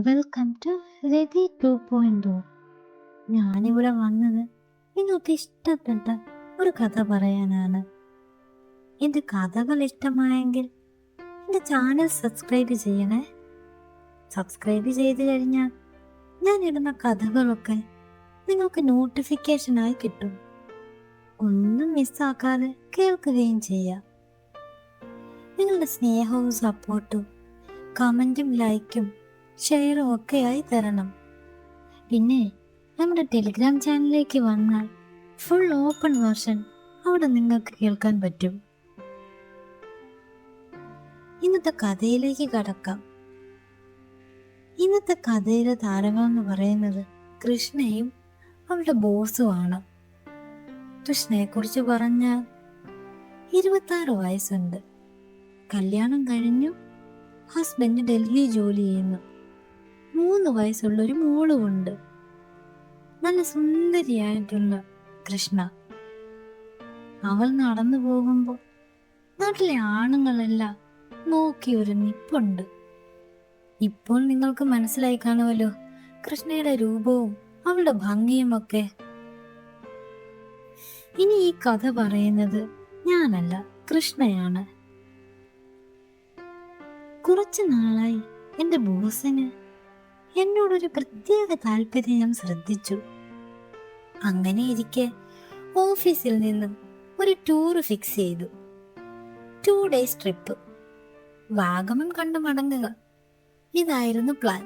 Welcome to രതി 2.0. ഞാനിവിടെ വന്നത് നിങ്ങൾക്ക് ഇഷ്ടപ്പെട്ട ഒരു കഥ പറയാനാണ്. എൻ്റെ കഥകൾ ഇഷ്ടമായെങ്കിൽ എൻ്റെ ചാനൽ സബ്സ്ക്രൈബ് ചെയ്യണേ. സബ്സ്ക്രൈബ് ചെയ്ത് കഴിഞ്ഞാൽ ഞാൻ ഇടുന്ന കഥകളൊക്കെ നിങ്ങൾക്ക് നോട്ടിഫിക്കേഷനായി കിട്ടും. ഒന്നും മിസ്സാക്കാതെ കേൾക്കുകയും ചെയ്യാം. നിങ്ങളുടെ സ്നേഹവും സപ്പോർട്ടും കമൻറ്റും ലൈക്കും ഷെയറും ഒക്കെയായി തരണം. പിന്നെ നമ്മുടെ ടെലിഗ്രാം ചാനലിലേക്ക് വന്നാൽ ഫുൾ ഓപ്പൺ വേർഷൻ അവിടെ നിങ്ങൾക്ക് കേൾക്കാൻ പറ്റും. ഇന്നത്തെ കഥയിലേക്ക് കടക്കാം. ഇന്നത്തെ കഥയിലെ താരങ്ങളെന്ന് പറയുന്നത് കൃഷ്ണയും അവളുടെ ബോസുമാണ്. കൃഷ്ണയെ കുറിച്ച് പറഞ്ഞാൽ 26 വയസ്സുണ്ട്. കല്യാണം കഴിഞ്ഞു. ഹസ്ബൻഡ് ഡൽഹി ജോലി ചെയ്യുന്നു. 3 വയസ്സുള്ളൊരു മോളുമുണ്ട്. നല്ല സുന്ദരിയായിട്ടുള്ള കൃഷ്ണ. അവൾ നടന്നു പോകുമ്പോൾ നാട്ടിലെ ആണുങ്ങളെല്ലാം നോക്കി ഒരു നിപ്പുണ്ട്. ഇപ്പോൾ നിങ്ങൾക്ക് മനസ്സിലായി കാണുമല്ലോ കൃഷ്ണയുടെ രൂപവും അവളുടെ ഭംഗിയുമൊക്കെ. ഇനി ഈ കഥ പറയുന്നത് ഞാനല്ല, കൃഷ്ണയാണ്. കുറച്ചു നാളായി എൻ്റെ ബോസിന് എന്നോടൊരു പ്രത്യേക താല്പര്യം ഞാൻ ശ്രദ്ധിച്ചു. അങ്ങനെ ഇരിക്കെ ഓഫീസിൽ നിന്നും ഒരു ടൂർ ഫിക്സ് ചെയ്തു. 2 ഡേയ്സ് ട്രിപ്പ്. വാഗമൺ കണ്ടു മടങ്ങുക, ഇതായിരുന്നു പ്ലാൻ.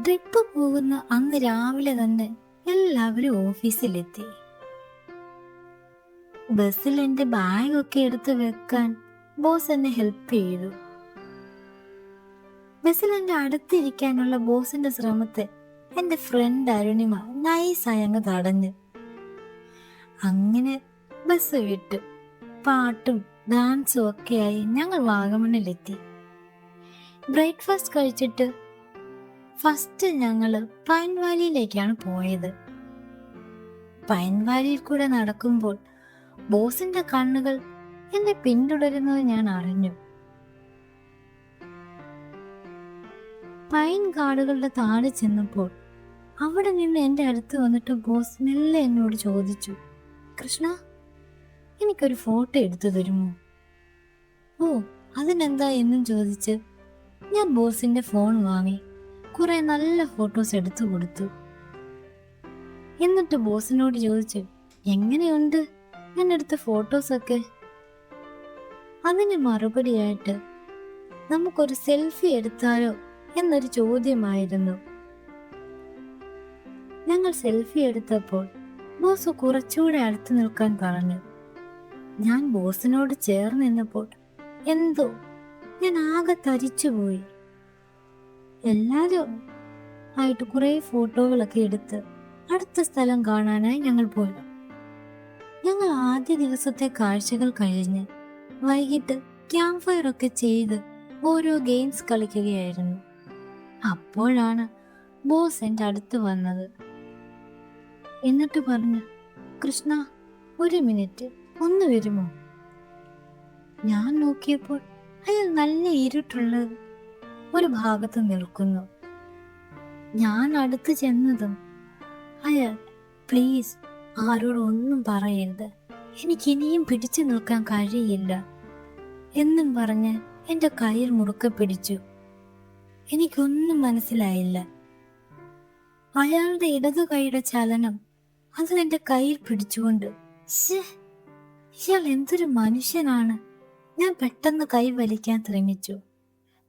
ട്രിപ്പ് പോകുന്ന അന്ന് രാവിലെ തന്നെ എല്ലാവരും ഓഫീസിലെത്തി. ബസ്സിൽ എൻ്റെ ബാഗൊക്കെ എടുത്ത് വെക്കാൻ ബോസ് എന്നെ ഹെൽപ്പ് ചെയ്തു. ബസ്സിൽ എൻ്റെ അടുത്തിരിക്കാനുള്ള ബോസിന്റെ ശ്രമത്തെ എൻ്റെ ഫ്രണ്ട് അരുണിമ നൈസായി അങ്ങ് തടഞ്ഞു. അങ്ങനെ ബസ് വിട്ടു. പാട്ടും ഡാൻസും ഒക്കെയായി ഞങ്ങൾ വാഗമണ്ണിലെത്തി. ബ്രേക്ക്ഫാസ്റ്റ് കഴിച്ചിട്ട് ഫസ്റ്റ് ഞങ്ങള് പൈൻ വാലിയിലേക്കാണ് പോയത്. പൈൻ വാലിയിൽ കൂടെ നടക്കുമ്പോൾ ബോസിന്റെ കണ്ണുകൾ എന്നെ പിന്തുടരുന്നത് ഞാൻ അറിഞ്ഞു. പൈൻ കാടുകളുടെ താഴെ ചെന്നപ്പോൾ അവിടെ നിന്ന് എൻ്റെ അടുത്ത് വന്നിട്ട് ബോസ് മെല്ലെ എന്നോട് ചോദിച്ചു, കൃഷ്ണ, എനിക്കൊരു ഫോട്ടോ എടുത്തു തരുമോ? ഓ, അതിനെന്താ എന്നും ചോദിച്ച് ഞാൻ ബോസിന്റെ ഫോൺ വാങ്ങി കുറെ നല്ല ഫോട്ടോസ് എടുത്തു കൊടുത്തു. എന്നിട്ട് ബോസിനോട് ചോദിച്ചു, എങ്ങനെയുണ്ട് എന്നെടുത്ത ഫോട്ടോസൊക്കെ? അതിന് മറുപടിയായിട്ട് നമുക്കൊരു സെൽഫി എടുത്താലോ എന്നൊരു ചോദ്യമായിരുന്നു. ഞങ്ങൾ സെൽഫി എടുത്തപ്പോൾ ബോസ് കുറച്ചുകൂടെ അടുത്ത് നിൽക്കാൻ പറഞ്ഞു. ഞാൻ ബോസിനോട് ചേർന്ന് നിന്നപ്പോൾ എന്തോ ഞാൻ ആകെ തരിച്ചുപോയി. എല്ലാവരും ആയിട്ട് കുറെ ഫോട്ടോകളൊക്കെ എടുത്ത് അടുത്ത സ്ഥലം കാണാനായി ഞങ്ങൾ പോയി. ഞങ്ങൾ ആദ്യ ദിവസത്തെ കാഴ്ചകൾ കഴിഞ്ഞ് വൈകിട്ട് ക്യാമ്പ് ഫയർ ഒക്കെ ചെയ്ത് ഓരോ ഗെയിംസ് കളിക്കുകയായിരുന്നു. അപ്പോഴാണ് ബോസ് എൻ്റെ അടുത്ത് വന്നത്. എന്നിട്ട് പറഞ്ഞു, കൃഷ്ണ, 1 മിനിറ്റ് ഒന്ന് വരുമോ? ഞാൻ നോക്കിയപ്പോൾ അയാൾ നല്ല ഇരുട്ടുള്ള ഒരു ഭാഗത്ത് നിൽക്കുന്നു. ഞാൻ അടുത്ത് ചെന്നതും അയാൾ, പ്ലീസ് ആരോടും ഒന്നും പറയരുത്, എനിക്കിനിയും പിടിച്ചു നിൽക്കാൻ കഴിയില്ല എന്നും പറഞ്ഞ് എൻ്റെ കയ്യിൽ മുറുക്കെ പിടിച്ചു. എനിക്കൊന്നും മനസ്സിലായില്ല. അയാളുടെ ഇടതു കൈയുടെ ചലനം അത് എൻ്റെ കയ്യിൽ പിടിച്ചുകൊണ്ട്, ഇയാൾ എന്തൊരു മനുഷ്യനാണ്. ഞാൻ പെട്ടെന്ന് കൈ വലിക്കാൻ ശ്രമിച്ചു.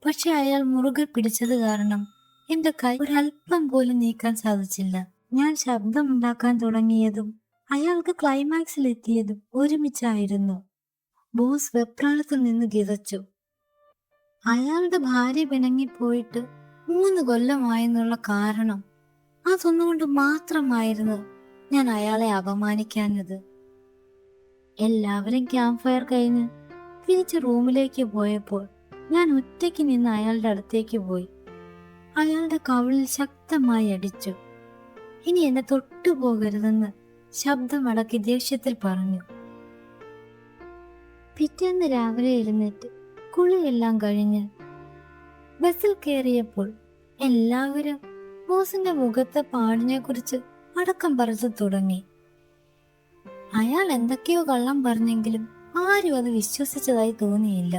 പക്ഷെ അയാൾ മുറുകെ പിടിച്ചത് കാരണം എൻ്റെ കൈ ഒരല്പം പോലും നീക്കാൻ സാധിച്ചില്ല. ഞാൻ ശബ്ദമുണ്ടാക്കാൻ തുടങ്ങിയതും അയാൾക്ക് ക്ലൈമാക്സിലെത്തിയതും ഒരുമിച്ചായിരുന്നു. ബോസ് വെപ്രാളത്തിൽ നിന്ന് കിതച്ചു. അയാളുടെ ഭാര്യ പിണങ്ങിപ്പോയിട്ട് 3 കൊല്ലമായെന്നുള്ള കാരണം അതൊന്നുകൊണ്ട് മാത്രമായിരുന്നു ഞാൻ അയാളെ അപമാനിക്കാഞ്ഞത്. എല്ലാവരും ക്യാമ്പ് ഫയർ കഴിഞ്ഞ് തിരിച്ച് റൂമിലേക്ക് പോയപ്പോൾ ഞാൻ ഒറ്റയ്ക്ക് നിന്ന് അയാളുടെ അടുത്തേക്ക് പോയി. അയാളുടെ കവിളിൽ ശക്തമായി അടിച്ചു. ഇനി എന്നെ തൊട്ടു പോകരുതെന്ന് ശബ്ദമടക്കി ദേഷ്യത്തിൽ പറഞ്ഞു. പിറ്റേന്ന് രാവിലെ എഴുന്നേറ്റ് കുളിയെല്ലാം കഴിഞ്ഞ് ബസ്സിൽ കയറിയപ്പോൾ എല്ലാവരും ബോസിന്റെ മുഖത്തെ പാടിനെ കുറിച്ച് അടക്കം പറച്ചു തുടങ്ങി. അയാൾ എന്തൊക്കെയോ കള്ളം പറഞ്ഞെങ്കിലും ആരും അത് വിശ്വസിച്ചതായി തോന്നിയില്ല.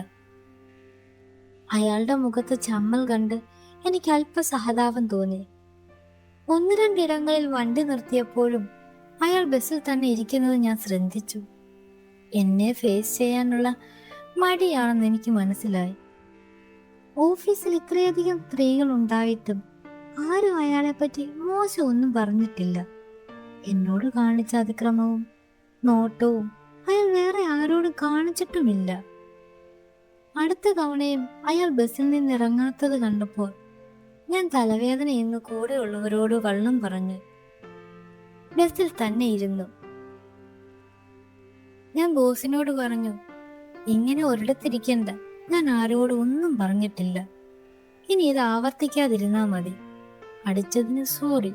അയാളുടെ മുഖത്ത് ചമ്മൽ കണ്ട് എനിക്ക് അല്പ സഹതാപം തോന്നി. ഒന്ന് രണ്ടിടങ്ങളിൽ വണ്ടി നിർത്തിയപ്പോഴും അയാൾ ബസ്സിൽ തന്നെ ഇരിക്കുന്നത് ഞാൻ ശ്രദ്ധിച്ചു. എന്നെ ഫേസ് ചെയ്യാനുള്ള മടിയാണെന്ന് എനിക്ക് മനസ്സിലായി. ഓഫീസിൽ ഇത്രയധികം സ്ത്രീകൾ ഉണ്ടായിട്ടും ആരും അയാളെ പറ്റി മോശം ഒന്നും പറഞ്ഞിട്ടില്ല. എന്നോട് കാണിച്ച അതിക്രമവും നോട്ടവും അയാൾ വേറെ ആരോടും കാണിച്ചിട്ടുമില്ല. അടുത്ത തവണയും അയാൾ ബസ്സിൽ നിന്ന് ഇറങ്ങാത്തത് കണ്ടപ്പോൾ ഞാൻ തലവേദനയെന്ന് കൂടെയുള്ളവരോട് കള്ളം പറഞ്ഞ് ബസ്സിൽ തന്നെ ഇരുന്നു. ഞാൻ ബോസിനോട് പറഞ്ഞു, ഇങ്ങനെ ഒരിടത്തിരിക്കണ്ട, ഞാൻ ആരോടും ഒന്നും പറഞ്ഞിട്ടില്ല. ഇനി ഇത് ആവർത്തിക്കാതിരുന്നാ മതി. അടിച്ചതിന് സോറി.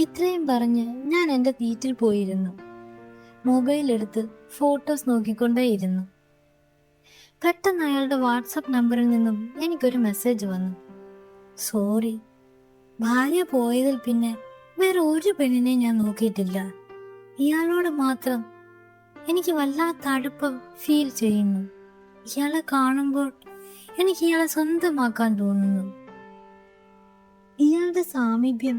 ഇത്രയും പറഞ്ഞ് ഞാൻ എൻ്റെ സീറ്റിൽ പോയിരുന്നു. മൊബൈൽ എടുത്ത് ഫോട്ടോസ് നോക്കിക്കൊണ്ടേയിരുന്നു. പെട്ടെന്ന് അയാളുടെ വാട്സപ്പ് നമ്പറിൽ നിന്നും എനിക്കൊരു മെസ്സേജ് വന്നു. സോറി, ഭാര്യ പോയതിൽ പിന്നെ വേറെ ഒരു പെണ്ണിനെ ഞാൻ നോക്കിയിട്ടില്ല. ഇയാളോട് മാത്രം എനിക്ക് വല്ലാത്ത അടുപ്പം ഫീൽ ചെയ്യുന്നു. ഇയാളെ കാണുമ്പോൾ എനിക്ക് ഇയാളെ സ്വന്തമാക്കാൻ തോന്നുന്നു. ഇയാളുടെ സാമീപ്യം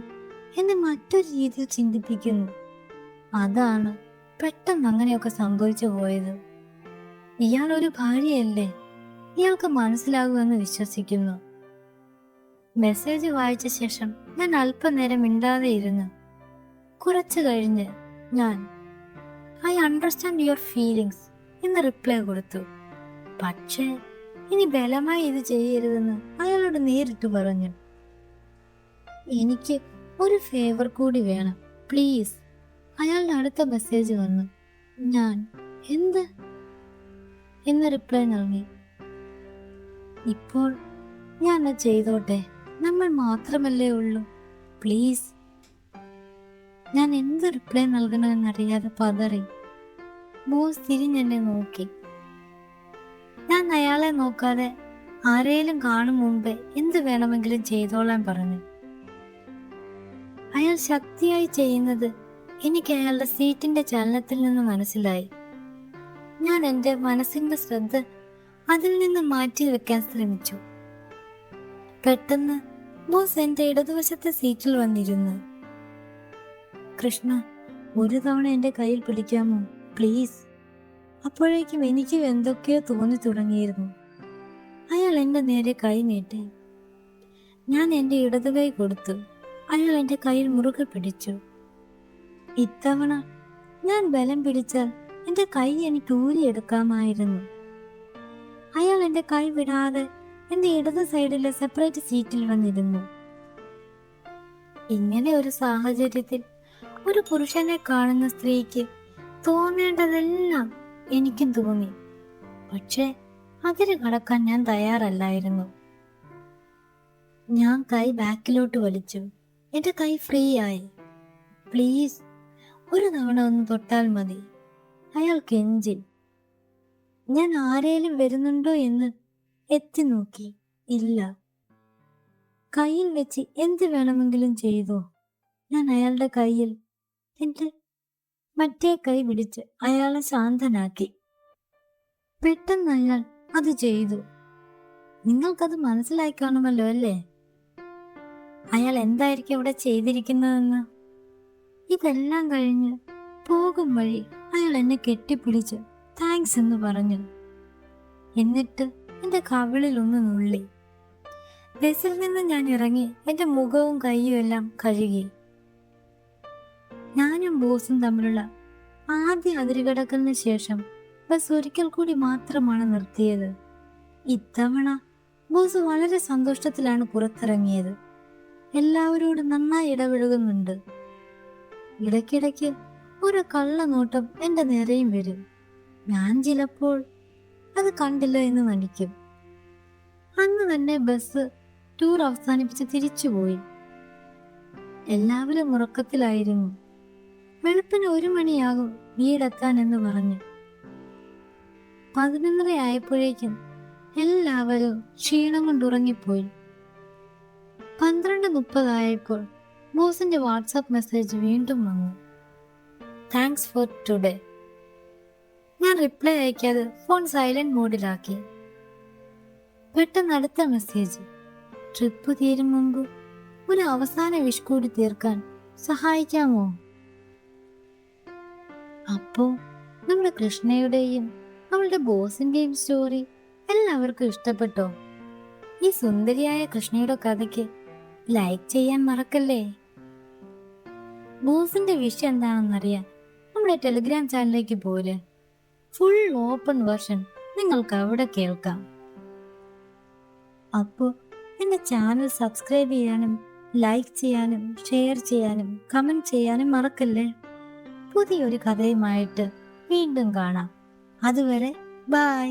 എന്നെ മറ്റൊരു രീതിയിൽ ചിന്തിപ്പിക്കുന്നു. അതാണ് പെട്ടെന്ന് അങ്ങനെയൊക്കെ സംഭവിച്ചു പോയത്. ഇയാൾ ഒരു ഭാര്യയല്ലേ, ഇയാൾക്ക് മനസ്സിലാകുമെന്ന് വിശ്വസിക്കുന്നു. മെസ്സേജ് വായിച്ച ശേഷം ഞാൻ അല്പനേരം മിണ്ടാതെ ഇരുന്നു. കുറച്ചു കഴിഞ്ഞ് ഞാൻ ഐ അണ്ടർസ്റ്റാൻഡ് യുവർ ഫീലിങ്സ് എന്ന് റിപ്ലൈ കൊടുത്തു. പക്ഷേ ഇനി ബലമായി ഇത് ചെയ്യരുതെന്ന് അയാളോട് നേരിട്ട് പറഞ്ഞു. എനിക്ക് ഒരു ഫേവർ കൂടി വേണം, പ്ലീസ്. അയാളുടെ അടുത്ത മെസ്സേജ് വന്നു. ഞാൻ എന്ത് എന്ന് റിപ്ലൈ നൽകി. ഇപ്പോൾ ഞാൻ ചെയ്തോട്ടെ, നമ്മൾ മാത്രമല്ലേ ഉള്ളൂ, പ്ലീസ്. ഞാൻ എന്ത് റിപ്ലൈ നൽകണമെന്നറിയാതെ പതറി. ബോസ് തിരിഞ്ഞെന്നെ നോക്കി. ഞാൻ അയാളെ നോക്കാതെ ആരെയും കാണും മുമ്പേ എന്ത് വേണമെങ്കിലും ചെയ്തോളാൻ പറഞ്ഞു. അയാൾ ശക്തിയായി ചെയ്യുന്നത് എനിക്ക് അയാളുടെ സീറ്റിന്റെ ചലനത്തിൽ നിന്ന് മനസ്സിലായി. ഞാൻ എൻ്റെ മനസ്സിന്റെ ശ്രദ്ധ അതിൽ നിന്ന് മാറ്റി വെക്കാൻ ശ്രമിച്ചു. പെട്ടെന്ന് ബോസ് എൻ്റെ ഇടതുവശത്തെ സീറ്റിൽ വന്നിരുന്നു. കൃഷ്ണ, ഒരു തവണ എൻ്റെ കയ്യിൽ പിടിക്കാമോ, പ്ലീസ്? അപ്പോഴേക്കും എനിക്കും എന്തൊക്കെയോ തോന്നി തുടങ്ങിയിരുന്നു. അയാൾ എൻ്റെ നേരെ കൈ നീട്ടി. ഞാൻ എൻ്റെ ഇടതുകൈ കൊടുത്തു. അയാൾ എൻ്റെ കയ്യിൽ മുറുകെ പിടിച്ചു. ഇത്തവണ ഞാൻ ബലം പിടിച്ചാൽ എൻ്റെ കൈ എനിക്ക് ഊരിയെടുക്കാമായിരുന്നു. അയാൾ എൻ്റെ കൈ വിടാതെ എൻ്റെ ഇടത് സൈഡിലെ സെപ്പറേറ്റ് സീറ്റിൽ വന്നിരുന്നു. ഇങ്ങനെ ഒരു സാഹചര്യത്തിൽ ഒരു പുരുഷനെ കാണുന്ന സ്ത്രീക്ക് തോന്നേണ്ടതെല്ലാം എനിക്കും തോന്നി. പക്ഷേ അതിന് കടക്കാൻ ഞാൻ തയ്യാറല്ലായിരുന്നു. ഞാൻ കൈ ബാക്കിലോട്ട് വലിച്ചു. എൻ്റെ കൈ ഫ്രീ ആയി. പ്ലീസ്, ഒരു തവണ ഒന്ന് തൊട്ടാൽ മതി, അയാൾ കെഞ്ചി. ഞാൻ ആരേലും വരുന്നുണ്ടോ എന്ന് എത്തി നോക്കി. ഇല്ല. കയ്യിൽ വെച്ച് എന്ത് വേണമെങ്കിലും ചെയ്തോ. ഞാൻ അയാളുടെ കയ്യിൽ എൻ്റെ മറ്റേ കൈ പിടിച്ച് അയാളെ ശാന്തനാക്കി. പെട്ടെന്ന് അയാൾ അത് ചെയ്തു. നിങ്ങൾക്കത് മനസ്സിലായി കാണുമല്ലോ അല്ലേ, അയാൾ എന്തായിരിക്കും ഇവിടെ ചെയ്തിരിക്കുന്നതെന്ന്? ഇതെല്ലാം കഴിഞ്ഞ് പോകും വഴി അയാൾ എന്നെ കെട്ടിപ്പിടിച്ച് താങ്ക്സ് എന്ന് പറഞ്ഞു. എന്നിട്ട് എൻ്റെ കവിളിൽ ഒന്ന് നുള്ളി. ബസ്സിൽ നിന്ന് ഞാൻ ഇറങ്ങി എൻ്റെ മുഖവും കൈയും എല്ലാം കഴുകി. ഞാനും ബോസും തമ്മിലുള്ള ആദ്യ അതിരുകടക്കലിന് ശേഷം ബസ് ഒരിക്കൽ കൂടി മാത്രമാണ് നിർത്തിയത്. ഇത്തവണ ബോസ് വളരെ സന്തോഷത്തിലാണ് പുറത്തിറങ്ങിയത്. എല്ലാവരോടും നന്നായി ഇടപഴകുന്നുണ്ട്. ഇടയ്ക്കിടയ്ക്ക് ഒരു കള്ളനോട്ടം എൻ്റെ നേരെയും വരും. ഞാൻ ചിലപ്പോൾ അത് കണ്ടില്ല എന്ന് നടിക്കും. അന്ന് തന്നെ ബസ് ടൂർ അവസാനിപ്പിച്ച് തിരിച്ചുപോയി. എല്ലാവരും ഉറക്കത്തിലായിരുന്നു. വെളുപ്പിന് 1 മണിയാകും വീടെത്താൻ എന്ന് പറഞ്ഞു. 11:30 ആയപ്പോഴേക്കും എല്ലാവരും ക്ഷീണം കൊണ്ടുറങ്ങിപ്പോയി. 12:30 ബോസിന്റെ വാട്സാപ്പ് മെസ്സേജ് വീണ്ടും വന്നു. Thanks for today. ഞാൻ റിപ്ലൈ അയക്കാതെ ഫോൺ സൈലന്റ് മോഡിലാക്കി. പെട്ടെന്ന് അടുത്ത മെസ്സേജ്. ട്രിപ്പ് തീരും മുമ്പ് ഒരു അവസാന വിഷ് കൂടി തീർക്കാൻ സഹായിക്കാമോ? അപ്പോ നമ്മുടെ കൃഷ്ണയുടെയും അവളുടെ ബോസിന്റെയും സ്റ്റോറി എല്ലാവർക്കും ഇഷ്ടപ്പെട്ടോ? ഈ സുന്ദരിയായ കൃഷ്ണയുടെ കഥയ്ക്ക് ലൈക്ക് ചെയ്യാൻ മറക്കല്ലേ. ബോസിന്റെ വിഷയം എന്താണെന്നറിയാൻ നമ്മുടെ ടെലിഗ്രാം ചാനലിലേക്ക് പോലെ ഫുൾ ഓപ്പൺ വേർഷൻ നിങ്ങൾക്ക് അവിടെ കേൾക്കാം. അപ്പോൾ എന്റെ ചാനൽ സബ്സ്ക്രൈബ് ചെയ്യാനും ലൈക്ക് ചെയ്യാനും ഷെയർ ചെയ്യാനും കമന്റ് ചെയ്യാനും മറക്കല്ലേ. പുതിയൊരു കഥയുമായിട്ട് വീണ്ടും കാണാം. അതുവരെ ബൈ.